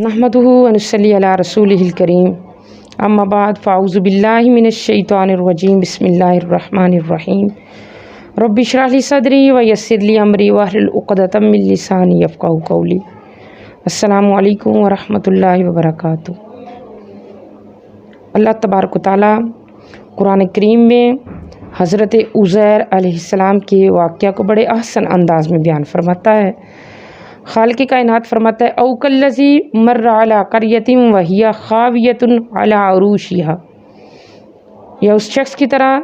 नहमदुहु व नसल्ली अला रसूलिहिल करीम अम्मा बाद फ़ाऊज़ु बिल्लाहि मिनश शैतानिर रजीम बिस्मिल्लाहिर रहमानिर रहीम रब्बि इश्रह ली सदरी व यस्सिर ली अमरी वहलुल उक़दतम मिन लिसानी यफ़क़हू क़ौली। अस्सलामु अलैकुम व रहमतुल्लाहि व बरकातुहू। अल्लाह तबारक व तआला कुरान करीम में हज़रत उज़ैर अलैहिस्सलाम के वाक़या को बड़े अहसन अंदाज़ में बयान फरमाता है। खालिक़ कायनात फरमाता है औ कल्लज़ी मर्रा अला क़रयतिन व हिया ख़ावियतुन अला उरूशिहा, या उस शख्स की तरह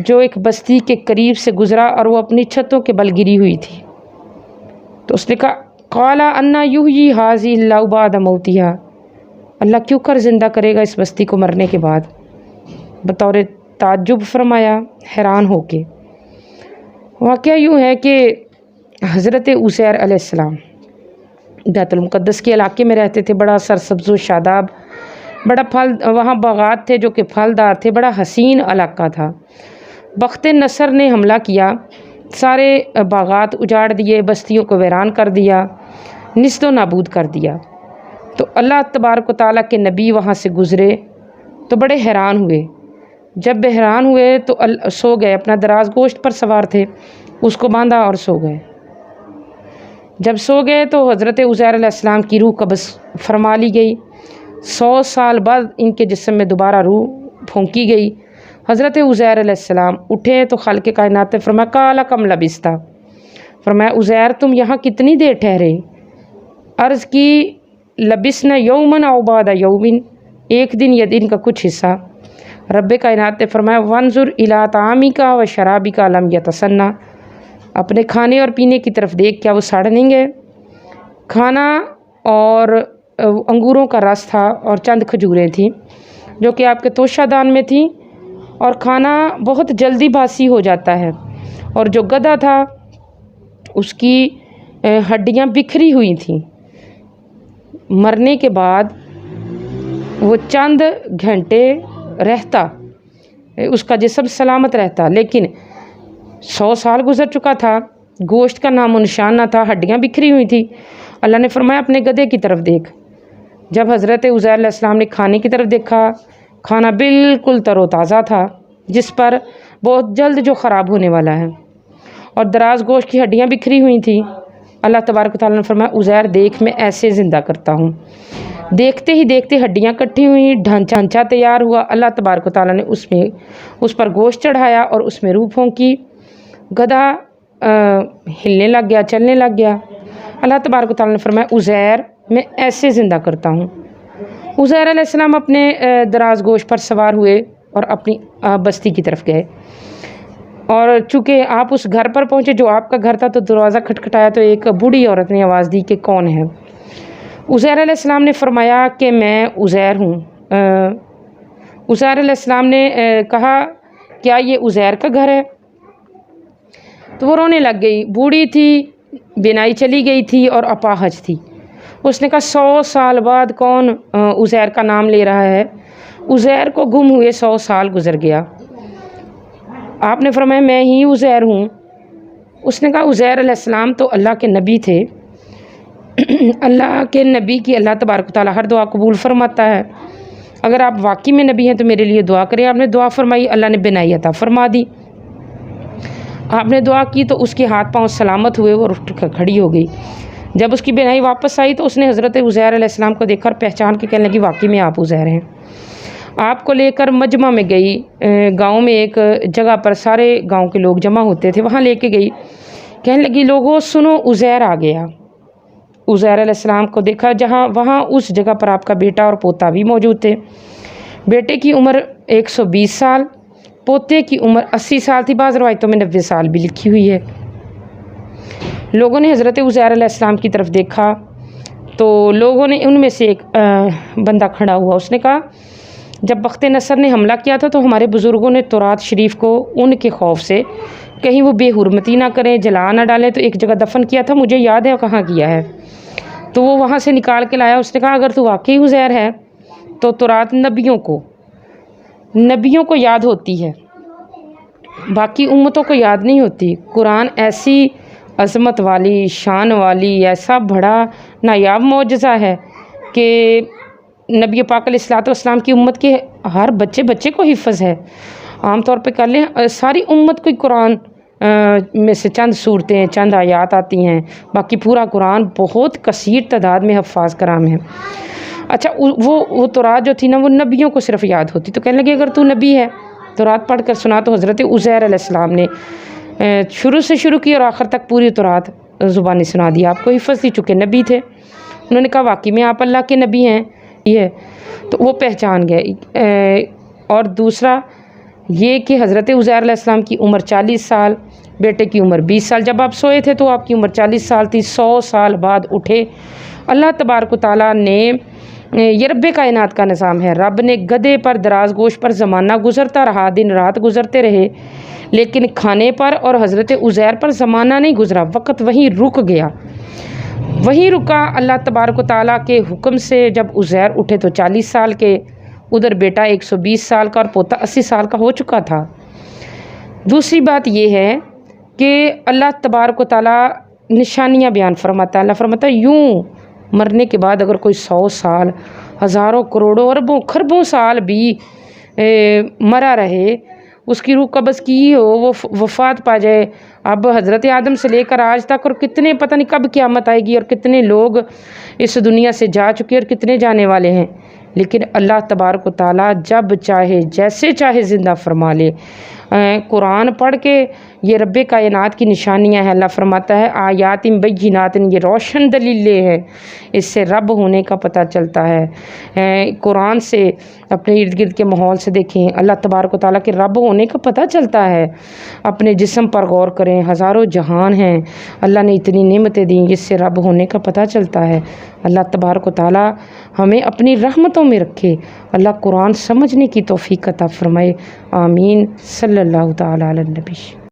जो एक बस्ती के करीब से गुज़रा और वो अपनी छतों के बल गिरी हुई थी। तो उसने कहा क़ाला अन्ना युहयी हाज़िहिल्लाहु बअद मौतिहा, अल्लाह क्यों कर ज़िंदा करेगा इस बस्ती को मरने के बाद। बतौर ताज्जुब फरमाया, हैरान होके। वाक़या यूँ है कि हज़रत उज़ैर अलैहिस्सलाम बैतुल मुक़द्दस के इलाके में रहते थे। बड़ा सरसब्ज़ व शादाब, बड़ा फल, वहाँ बागात थे जो कि फलदार थे, बड़ा हसीन इलाका था। बख्त नसर ने हमला किया, सारे बागात उजाड़ दिए, बस्तियों को वीरान कर दिया, निस्तो नाबूद कर दिया। तो अल्लाह तबारक व तआला के नबी वहाँ से गुज़रे तो बड़े हैरान हुए। जब हैरान हुए तो सो गए, अपना दराज गोश्त पर सवार थे, उसको बांधा और सो गए। जब सो गए तो हज़रत उज़ैर अलैहिस्सलाम की रूह कब्ज़ फरमा ली गई। 100 साल बाद इनके जिस्म में दोबारा रूह फूंकी गई। हज़रत उज़ैर अलैहिस्सलाम उठे तो खालिक़ कायनात ने फरमाया काला कम लबिस्ता, फरमाया उज़ैर तुम यहाँ कितनी देर ठहरे। अर्ज़ की लबिस्ना यौमन औ बाद यौमिन, एक दिन या दिन का कुछ हिस्सा। रब्बे कायनात ने फरमाया वंजुर इला तामिका व शराबिका लम यतसन्ना, अपने खाने और पीने की तरफ देख, क्या वो सड़ नहीं गए। खाना और अंगूरों का रस था और चंद खजूरें थीं जो कि आपके तोशादान में थीं, और खाना बहुत जल्दी बासी हो जाता है। और जो गधा था उसकी हड्डियां बिखरी हुई थीं। मरने के बाद वो चंद घंटे रहता, उसका जिस्म सलामत रहता, लेकिन 100 साल गुजर चुका था, गोश्त का नामो निशान ना था, हड्डियां बिखरी हुई थी। अल्लाह ने फरमाया अपने गधे की तरफ देख। जब हज़रत उज़ैर अलैहिस्सलाम ने खाने की तरफ देखा, खाना बिल्कुल तरोताज़ा था, जिस पर बहुत जल्द जो ख़राब होने वाला है, और दराज गोश्त की हड्डियां बिखरी हुई थी। अल्लाह तबारक व तआला ने फरमाया उज़ैर देख, मैं ऐसे ज़िंदा करता हूँ। देखते ही देखते हड्डियाँ इकट्ठी हुई, ढांचा तैयार हुआ। अल्लाह तबारक व तआला ने उस पर गोश्त चढ़ाया और उसमें रूह फूंकी। गधा हिलने लग गया, चलने लग गया। अल्लाह तबारक व तआला ने फरमाया उज़ैर मैं ऐसे ज़िंदा करता हूँ। उज़ैर अलैहिस्सलाम अपने दराज गोश्त पर सवार हुए और अपनी बस्ती की तरफ गए। और चूँकि आप उस घर पर पहुँचे जो आपका घर था, तो दरवाज़ा खटखटाया तो एक बूढ़ी औरत ने आवाज़ दी कि कौन है। उज़ैर अलैहिस्सलाम ने फरमाया कि मैं उज़ैर हूँ। उज़ैर अलैहिस्सलाम ने कहा क्या ये उज़ैर का घर है। तो वो रोने लग गई। बूढ़ी थी, बिनाई चली गई थी और अपाहज थी। उसने कहा 100 साल बाद कौन उज़ैर का नाम ले रहा है। उज़ैर को गुम हुए 100 साल गुजर गया। आपने फरमाया मैं ही उज़ैर हूँ। उसने कहा उज़ैर अलैहिस्सलाम तो अल्लाह के नबी थे। अल्लाह के नबी की अल्लाह तबारक व तआला हर दुआ कबूल फरमाता है। अगर आप वाकई में नबी हैं तो मेरे लिए दुआ करें। आपने दुआ फरमाई, अल्लाह ने बिनाई अता फरमा दी। आपने दुआ की तो उसके हाथ पांव सलामत हुए और उठ कर खड़ी हो गई। जब उसकी बिनाई वापस आई तो उसने हज़रत उज़ैर अलैहिस्सलाम को देखकर पहचान के कहने लगी वाकई में आप उज़ैर हैं। आपको लेकर मजमा में गई। गांव में एक जगह पर सारे गांव के लोग जमा होते थे, वहाँ लेके गई। कहने लगी लोगों सुनो, उज़ैर आ गया। उज़ैर अलैहिस्सलाम को देखा जहाँ वहाँ उस जगह पर आपका बेटा और पोता भी मौजूद थे। बेटे की उम्र 120 साल, पोते की उम्र 80 साल थी, बाज़ रवायतों में 90 साल भी लिखी हुई है। लोगों ने हज़रत उज़ैर अलैहिस्सलाम की तरफ देखा तो लोगों ने, उनमें से एक बंदा खड़ा हुआ, उसने कहा जब बख्त नसर ने हमला किया था तो हमारे बुज़ुर्गों ने तौरात शरीफ को उनके खौफ से कहीं वो बेहुरमती ना करें, जला ना डालें, तो एक जगह दफन किया था, मुझे याद है कहाँ किया है। तो वो वहाँ से निकाल के लाया। उसने कहा अगर तू वाकई उज़ैर है तो तौरात नबियों को याद होती है, बाकी उम्मतों को याद नहीं होती। कुरान ऐसी अज़मत वाली, शान वाली, ऐसा बड़ा नायाब मौजज़ा है کہ نبی پاک علیہ الصلوۃ والسلام کی امت کے ہر بچے کو حفظ ہے. عام طور پہ کر لیں ساری امت کو قرآن میں سے چند صورتیں چند آیات آتی ہیں، باقی پورا قرآن بہت کثیر تعداد میں حفاظ کرام ہیں. اچھا وہ تورات جو تھی نا وہ نبیوں کو صرف یاد ہوتی، تو کہنے لگے اگر تو نبی ہے تورات پڑھ کر سنا. تو حضرت عزیر علیہ السلام نے شروع سے شروع کی اور آخر تک پوری تورات زبانی سنا دی. آپ کو حفظ تھی چونکہ نبی تھے. انہوں نے کہا واقعی میں آپ اللہ کے نبی ہیں، یہ تو وہ پہچان گئے. اور دوسرا یہ کہ حضرت عزیر علیہ السلام کی عمر 40 سال، بیٹے کی عمر 20 سال. جب آپ سوئے تھے تو آپ کی عمر 40 سال تھی. 100 سال بعد اٹھے. اللہ تبارک و تعالیٰ نے، یہ رب کائنات کا نظام ہے، رب نے گدھے پر دراز گوش پر زمانہ گزرتا رہا، دن رات گزرتے رہے، لیکن کھانے پر اور حضرت عزیر پر زمانہ نہیں گزرا، وقت وہیں رک گیا. وہیں رکا اللہ تبارک و تعالیٰ کے حکم سے. جب عزیر اٹھے تو 40 سال کے، ادھر بیٹا 120 سال کا اور پوتا 80 سال کا ہو چکا تھا. دوسری بات یہ ہے کہ اللہ تبارک و تعالیٰ نشانیاں بیان فرماتا ہے. اللہ فرماتا ہے یوں مرنے کے بعد اگر کوئی 100 سال، ہزاروں کروڑوں اربوں خربوں سال بھی مرا رہے، اس کی روح قبض کی ہو، وہ وفات پا جائے. اب حضرت آدم سے لے کر آج تک، اور کتنے پتہ نہیں کب قیامت آئے گی اور کتنے لوگ اس دنیا سے جا چکے اور کتنے جانے والے ہیں، لیکن اللہ تبارک و تعالیٰ جب چاہے جیسے چاہے زندہ فرما لے. قرآن پڑھ کے یہ رب کائنات کی نشانیاں ہیں. اللہ فرماتا ہے آیات بینات، یہ روشن دلیلیں ہیں، اس سے رب ہونے کا پتہ چلتا ہے. قرآن سے اپنے ارد گرد کے ماحول سے دیکھیں، اللہ تبارک و تعالیٰ کے رب ہونے کا پتہ چلتا ہے. اپنے جسم پر غور کریں، ہزاروں جہان ہیں، اللہ نے اتنی نعمتیں دیں جس سے رب ہونے کا پتہ چلتا ہے. اللہ تبارک و تعالیٰ ہمیں اپنی رحمتوں میں رکھے. اللہ قرآن سمجھنے کی توفیق عطا فرمائے. آمین. صلی اللہ تعالیٰ علی النبی.